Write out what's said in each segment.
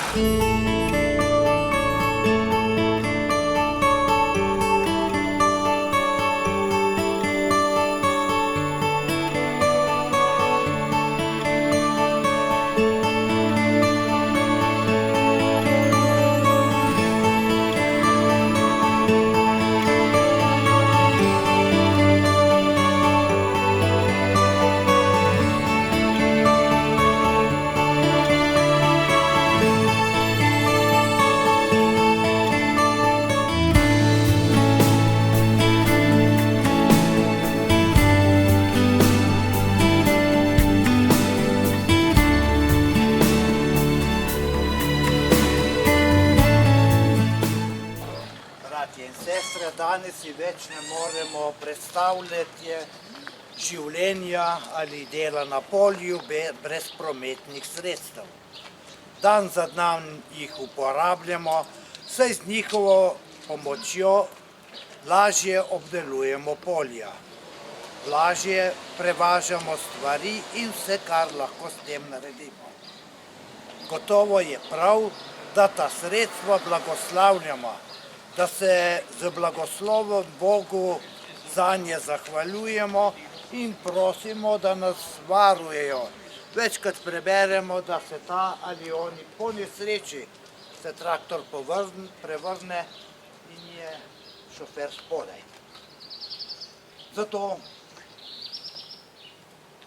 Bratje in sestre, danes si več ne moremo predstavljati življenja ali dela na polju brez prometnih sredstev. Dan za dan jih uporabljamo, saj z njihovo pomočjo lažje obdelujemo polja. Lažje prevažamo stvari in vse, kar lahko s tem naredimo. Gotovo je prav, da ta sredstva blagoslavljamo, da se z blagoslovom Bogu zanje zahvaljujemo in prosimo, da nas varujejo. Večkrat preberemo, da se ta ali oni po nesreči se traktor prevrne in je šofer spodaj. Zato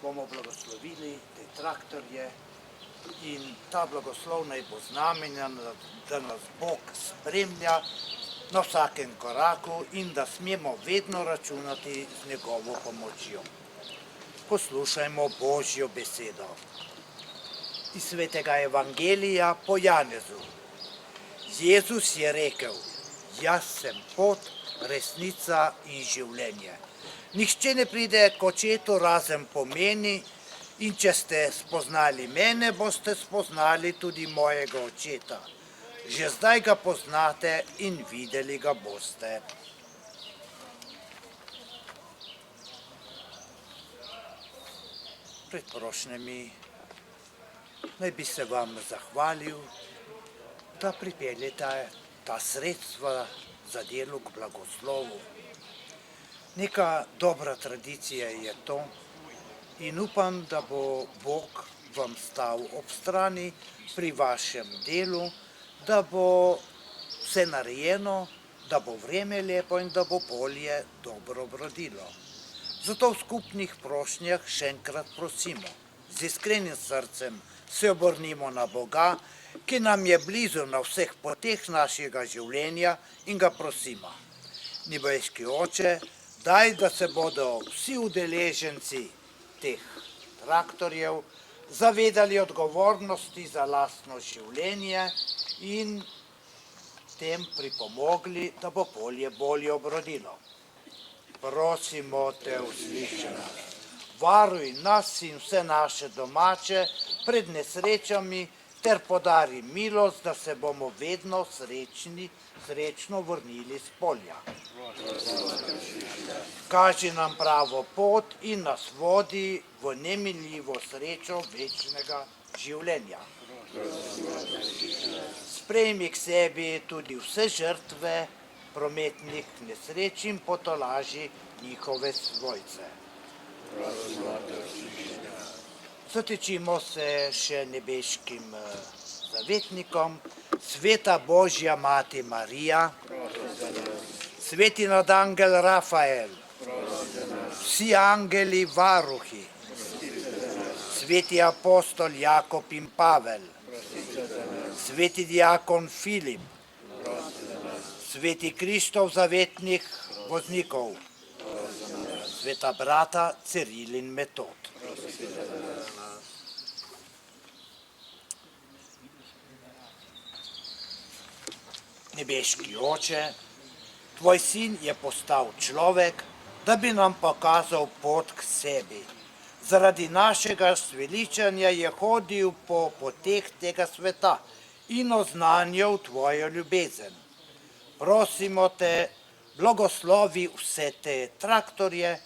bomo blagoslovili te traktorje in ta blagoslov naj bo znamenja, da nas Bog spremlja na vsakem koraku in da smemo vedno računati z njegovo pomočjo. Poslušajmo Božjo besedo. Iz svetega evangelija po Janezu. Jezus je rekel: jaz sem pot, resnica in življenje. Nihče ne pride k očetu razen po meni, in če ste spoznali mene, boste spoznali tudi mojega očeta. Že zdaj ga poznate in videli ga boste. Pred prošnjami naj bi se vam zahvalil, da pripeljete ta sredstva za delo k blagoslovu. Neka dobra tradicija je to in upam, da bo Bog vam stal ob strani pri vašem delu, da bo vse narejeno, da bo vreme lepo in da bo polje dobro obrodilo. Zato v skupnih prošnjah še enkrat prosimo, z iskrenim srcem se obrnimo na Boga, ki nam je blizu na vseh poteh našega življenja, in ga prosimo: nebeški Oče, daj, da se bodo vsi udeleženci teh traktorjev zavedali odgovornosti za lastno življenje in tem pripomogli, da bo polje bolje obrodilo. Prosimo te, usliši nas. Varuj nas in vse naše domače pred nesrečami ter podari milost, da se bomo vedno srečno vrnili s polja. Kaži nam pravo pot in nas vodi v neminljivo srečo večnega življenja. Sprejmi k sebi tudi vse žrtve prometnih nesreč in potolaži njihove svojce. Zatečimo se še nebeškim zavetnikom. Sveta Božja Mati Marija, sveti nadangel Rafael, vsi angeli varuhi, sveti apostol Jakob in Pavel, sveti diakon Filip, sveti Krištov zavetnik voznikov, sveta brata Ciril in Metod. Nebeški Oče, tvoj sin je postal človek, da bi nam pokazal pot k sebi. Zaradi našega zveličanja je hodil po poteh tega sveta in oznanjal tvojo ljubezen. Prosimo te, blagoslovi vse te traktorje,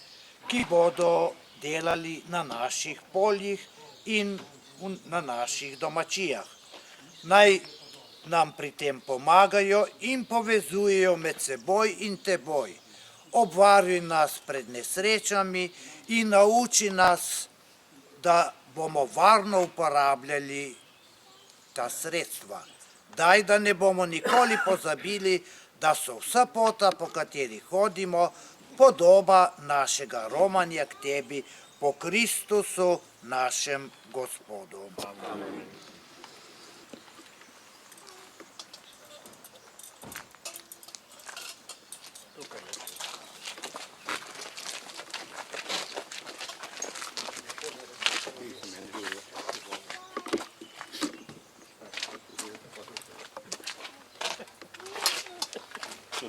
ki bodo delali na naših poljih in na naših domačijah. Naj nam pri tem pomagajo in povezujejo med seboj in teboj. Obvaruj nas pred nesrečami in nauči nas, da bomo varno uporabljali ta sredstva. Daj, da ne bomo nikoli pozabili, da so vsa pota, po kateri hodimo, podoba našega romanja k tebi po Kristusu, našem Gospodu.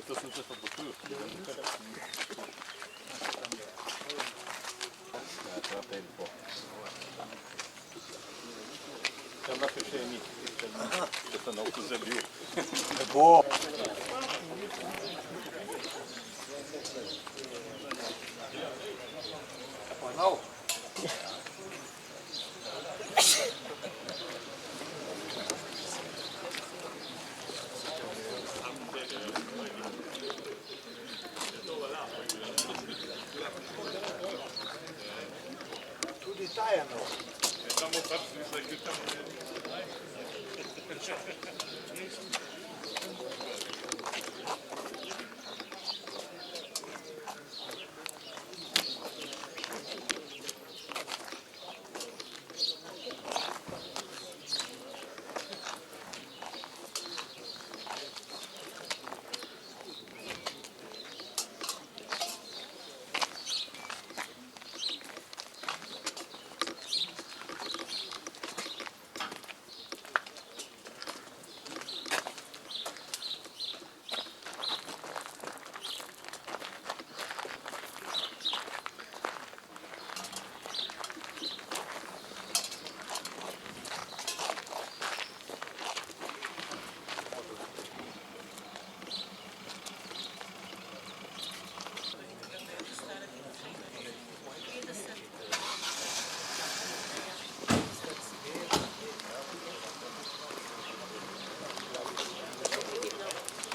To sem se pa počutil. Tam naše še ni, če sem avto zabil. Ne bo. Ponov. Tudi ta je nov. Samo pač nisem tam.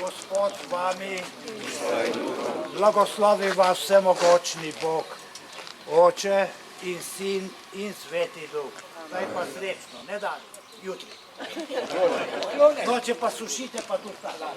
Gospod z vami, blagoslovi vas vsemogočni Bog, Oče in Sin in Sveti Duh. Zdaj pa srečno, ne dan, jutri. No, če pa sušite, pa tudi ta dan.